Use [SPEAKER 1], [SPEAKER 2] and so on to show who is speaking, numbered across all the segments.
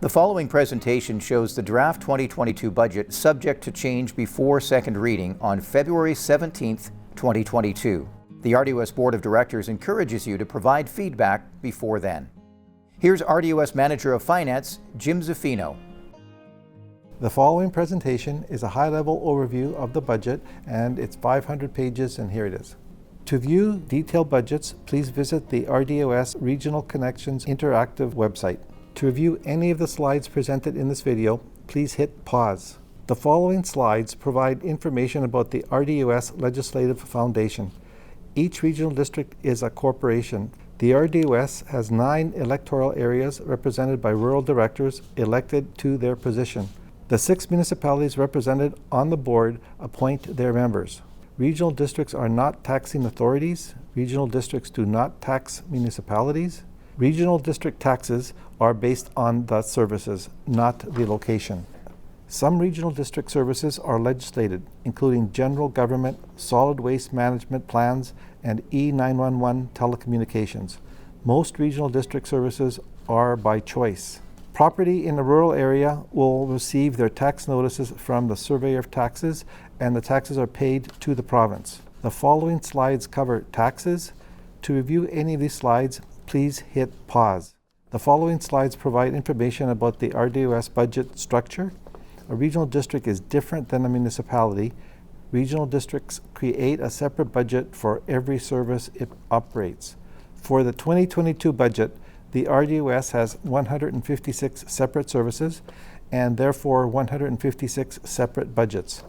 [SPEAKER 1] The following presentation shows the draft 2022 budget subject to change before second reading on February 17th, 2022. The RDOS Board of Directors encourages you to provide feedback before then. Here's RDOS Manager of Finance, Jim Zaffino.
[SPEAKER 2] The following presentation is a high-level overview of the budget, and it's 500 pages, and here it is. To view detailed budgets, please visit the RDOS Regional Connections interactive website. To review any of the slides presented in this video, please hit pause. The following slides provide information about the RDOS Legislative Foundation. Each regional district is a corporation. The RDOS has 9 electoral areas represented by rural directors elected to their position. The 6 municipalities represented on the board appoint their members. Regional districts are not taxing authorities. Regional districts do not tax municipalities. Regional district taxes are based on the services, not the location. Some regional district services are legislated, including general government, solid waste management plans, and E911 telecommunications. Most regional district services are by choice. Property in a rural area will receive their tax notices from the Surveyor of Taxes, and the taxes are paid to the province. The following slides cover taxes. To review any of these slides, please hit pause. The following slides provide information about the RDOS budget structure. A regional district is different than a municipality. Regional districts create a separate budget for every service it operates. For the 2022 budget, the RDOS has 156 separate services and therefore 156 separate budgets.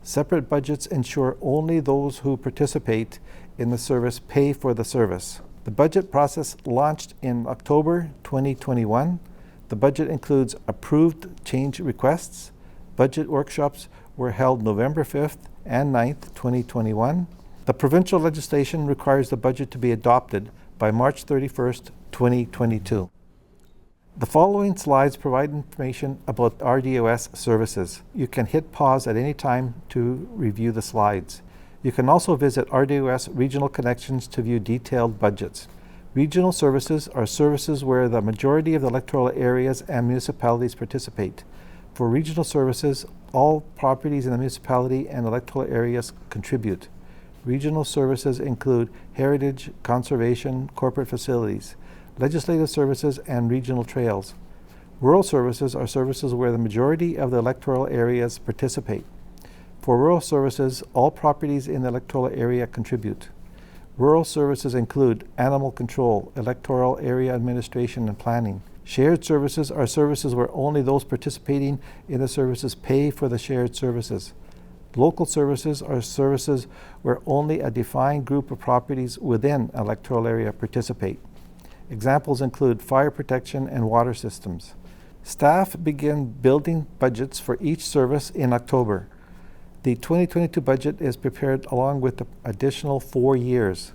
[SPEAKER 2] Separate budgets ensure only those who participate in the service pay for the service. The budget process launched in October 2021. The budget includes approved change requests. Budget workshops were held November 5th and 9th, 2021. The provincial legislation requires the budget to be adopted by March 31st, 2022. The following slides provide information about RDOS services. You can hit pause at any time to review the slides. You can also visit RDOS Regional Connections to view detailed budgets. Regional services are services where the majority of the electoral areas and municipalities participate. For regional services, all properties in the municipality and electoral areas contribute. Regional services include heritage, conservation, corporate facilities, legislative services, and regional trails. Rural services are services where the majority of the electoral areas participate. For rural services, all properties in the electoral area contribute. Rural services include animal control, electoral area administration and planning. Shared services are services where only those participating in the services pay for the shared services. Local services are services where only a defined group of properties within an electoral area participate. Examples include fire protection and water systems. Staff begin building budgets for each service in October. The 2022 budget is prepared along with the additional 4 years.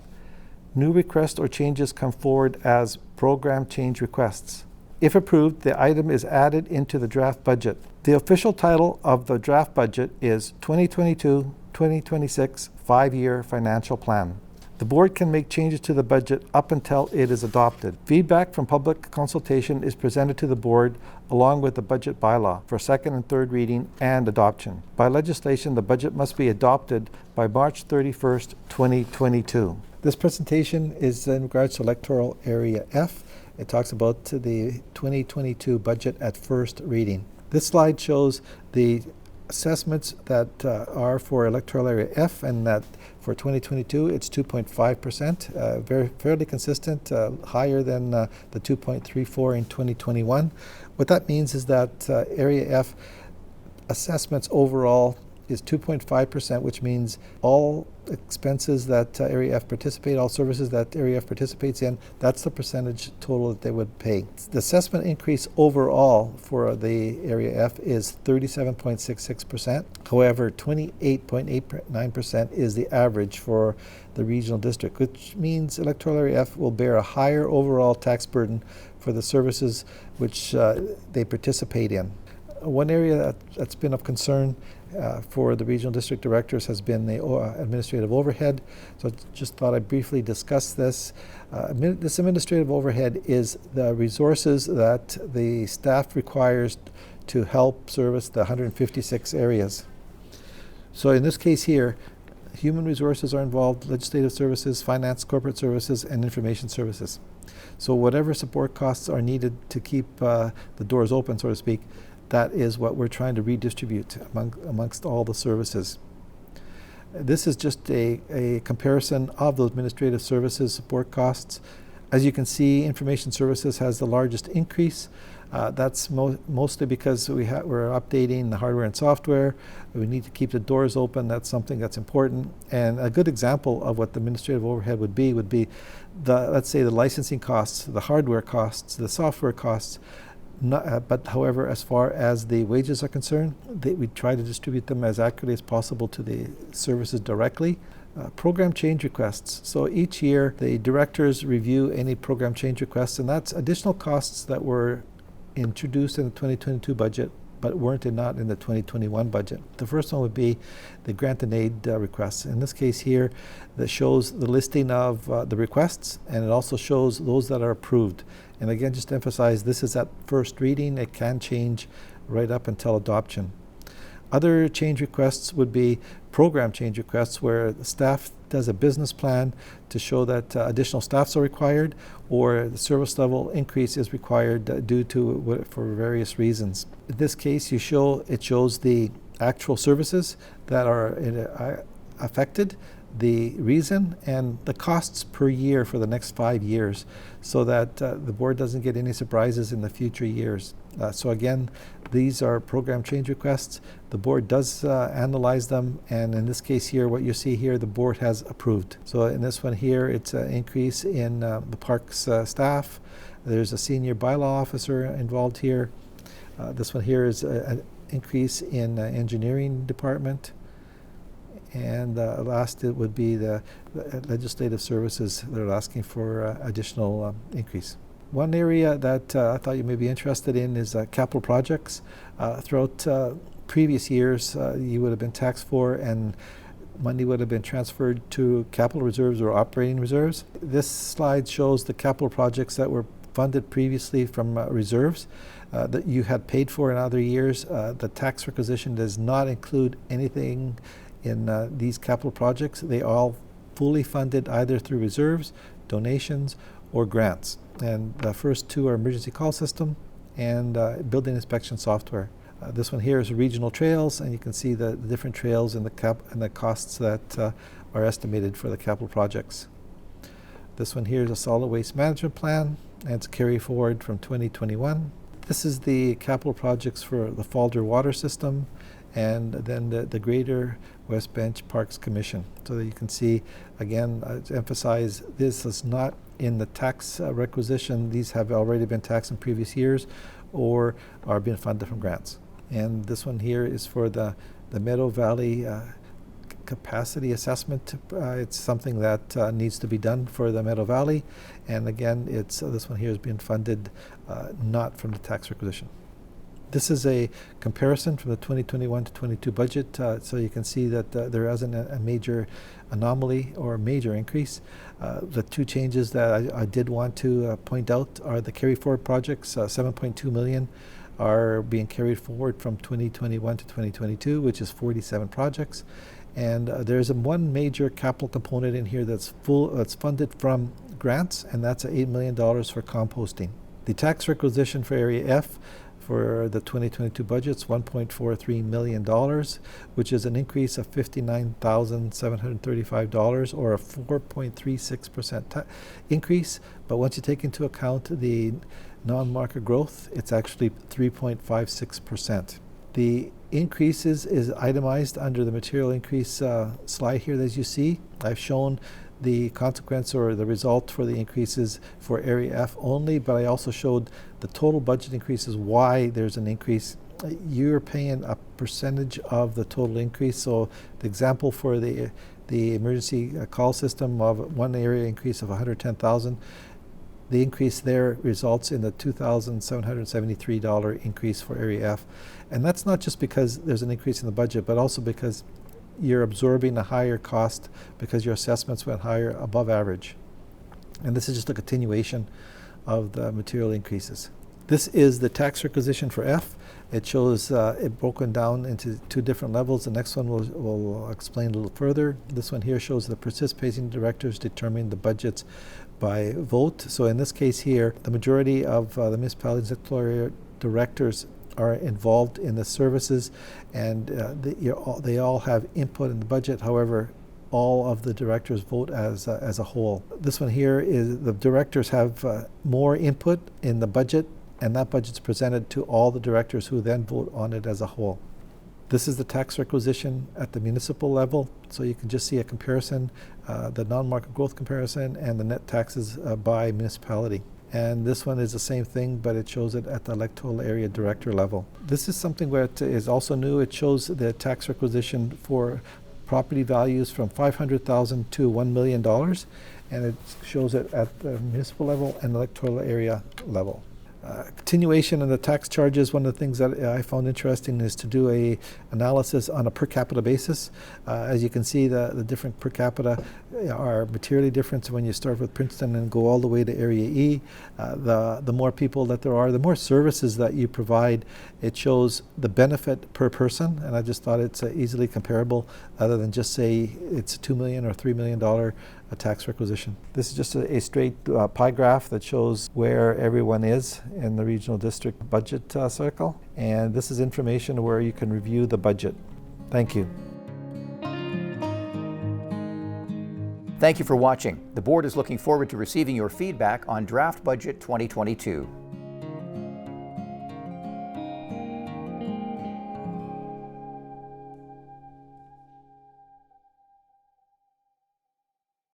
[SPEAKER 2] New requests or changes come forward as program change requests. If approved, the item is added into the draft budget. The official title of the draft budget is 2022-2026 5-Year Financial Plan. The board can make changes to the budget up until it is adopted. Feedback from public consultation is presented to the board along with the Budget Bylaw for second and third reading and adoption. By legislation, the budget must be adopted by March 31st, 2022. This presentation is in regards to Electoral Area F. It talks about the 2022 budget at first reading. This slide shows the assessments that are for Electoral Area F, and that for 2022 it's 2.5%, fairly consistent, higher than the 2.34 in 2021. What that means is that Area F assessments overall is 2.5%, which means all expenses that Area F participate, all services that Area F participates in, that's the percentage total that they would pay. The assessment increase overall for the Area F is 37.66%. However, 28.89% is the average for the regional district, which means Electoral Area F will bear a higher overall tax burden for the services which they participate in. One area that's been of concern for the regional district directors has been the administrative overhead. So just thought I'd briefly discuss this. This administrative overhead is the resources that the staff requires to help service the 156 areas. So in this case here, human resources are involved, legislative services, finance, corporate services, and information services. So whatever support costs are needed to keep the doors open, so to speak, that is what we're trying to redistribute amongst all the services. This is just a comparison of those administrative services support costs. As you can see, information services has the largest increase. That's mostly because we're updating the hardware and software. We need to keep the doors open. That's something that's important. And a good example of what the administrative overhead would be let's say the licensing costs, the hardware costs, the software costs. But however, as far as the wages are concerned, we try to distribute them as accurately as possible to the services directly. Program change requests. So each year the directors review any program change requests, and that's additional costs that were introduced in the 2022 budget but not in the 2021 budget. The first one would be the grant and aid requests. In this case here, that shows the listing of the requests, and it also shows those that are approved. And again, just to emphasize, this is at first reading. It can change right up until adoption. Other change requests would be program change requests, where the staff does a business plan to show that additional staffs are required, or the service level increase is required for various reasons. In this case, it shows the actual services that are affected, the reason, and the costs per year for the next 5 years, so that the board doesn't get any surprises in the future years. So again, these are program change requests. The board does analyze them, and in this case here, what you see here, the board has approved. So in this one here, it's an increase in the parks staff. There's a senior bylaw officer involved here. This one here is an increase in engineering department. And last, it would be the legislative services. They're asking for additional increase. One area that I thought you may be interested in is capital projects. Throughout previous years, you would have been taxed for, and money would have been transferred to capital reserves or operating reserves. This slide shows the capital projects that were funded previously from reserves that you had paid for in other years. The tax requisition does not include anything in these capital projects. They all fully funded either through reserves, donations, or grants. And the first two are emergency call system and building inspection software. This one here is regional trails, and you can see the different trails and the costs that are estimated for the capital projects. This one here is a solid waste management plan, and it's carry forward from 2021. This is the capital projects for the Falder water system, and then the Greater West Bench Parks Commission. So that you can see, again, to emphasize, this is not in the tax requisition. These have already been taxed in previous years or are being funded from grants. And this one here is for the Meadow Valley capacity assessment. It's something that needs to be done for the Meadow Valley. And again, this one here is being funded not from the tax requisition. This is a comparison from the 2021 to 22 budget, so you can see that there isn't a major anomaly or major increase. The two changes that I did want to point out are the carry forward projects. 7.2 million are being carried forward from 2021 to 2022, which is 47 projects. And there's one major capital component in here that's funded from grants, and that's $8 million for composting. The tax requisition for Area F for the 2022 budget is $1.43 million, which is an increase of $59,735, or a 4.36% increase. But once you take into account the non-market growth, it's actually 3.56%. The increases is itemized under the material increase slide here, as you see. I've shown the consequence or the result for the increases for Area F only, but I also showed the total budget increases, why there's an increase. You're paying a percentage of the total increase. So the example for the emergency call system of one area increase of 110,000, The increase there results in the $2,773 increase for Area F. And that's not just because there's an increase in the budget, but also because you're absorbing a higher cost because your assessments went higher above average. And this is just a continuation of the material increases. This is the tax requisition for F. It shows it broken down into two different levels. The next one will explain a little further. This one here shows the participating directors determining the budgets by vote. So in this case here, the majority of the municipalities' electoral area directors are involved in the services, and they all have input in the budget. However, all of the directors vote as a whole. This one here is the directors have more input in the budget, and that budget's presented to all the directors who then vote on it as a whole. This is the tax requisition at the municipal level, so you can just see a comparison, the non-market growth comparison and the net taxes by municipality. And this one is the same thing, but it shows it at the electoral area director level. This is something where it is also new. It shows the tax requisition for property values from $500,000 to $1 million, and it shows it at the municipal level and electoral area level. Continuation in the tax charges, one of the things that I found interesting is to do a analysis on a per capita basis. As you can see, the different per capita are materially different. So when you start with Princeton and go all the way to Area E, the more people that there are, the more services that you provide. It shows the benefit per person, and I just thought it's easily comparable, other than just say it's a $2 million or $3 million a tax requisition. This is just a straight pie graph that shows where everyone is in the regional district budget circle, and this is information where you can review the budget. Thank you.
[SPEAKER 1] Thank you for watching. The board is looking forward to receiving your feedback on Draft Budget 2022.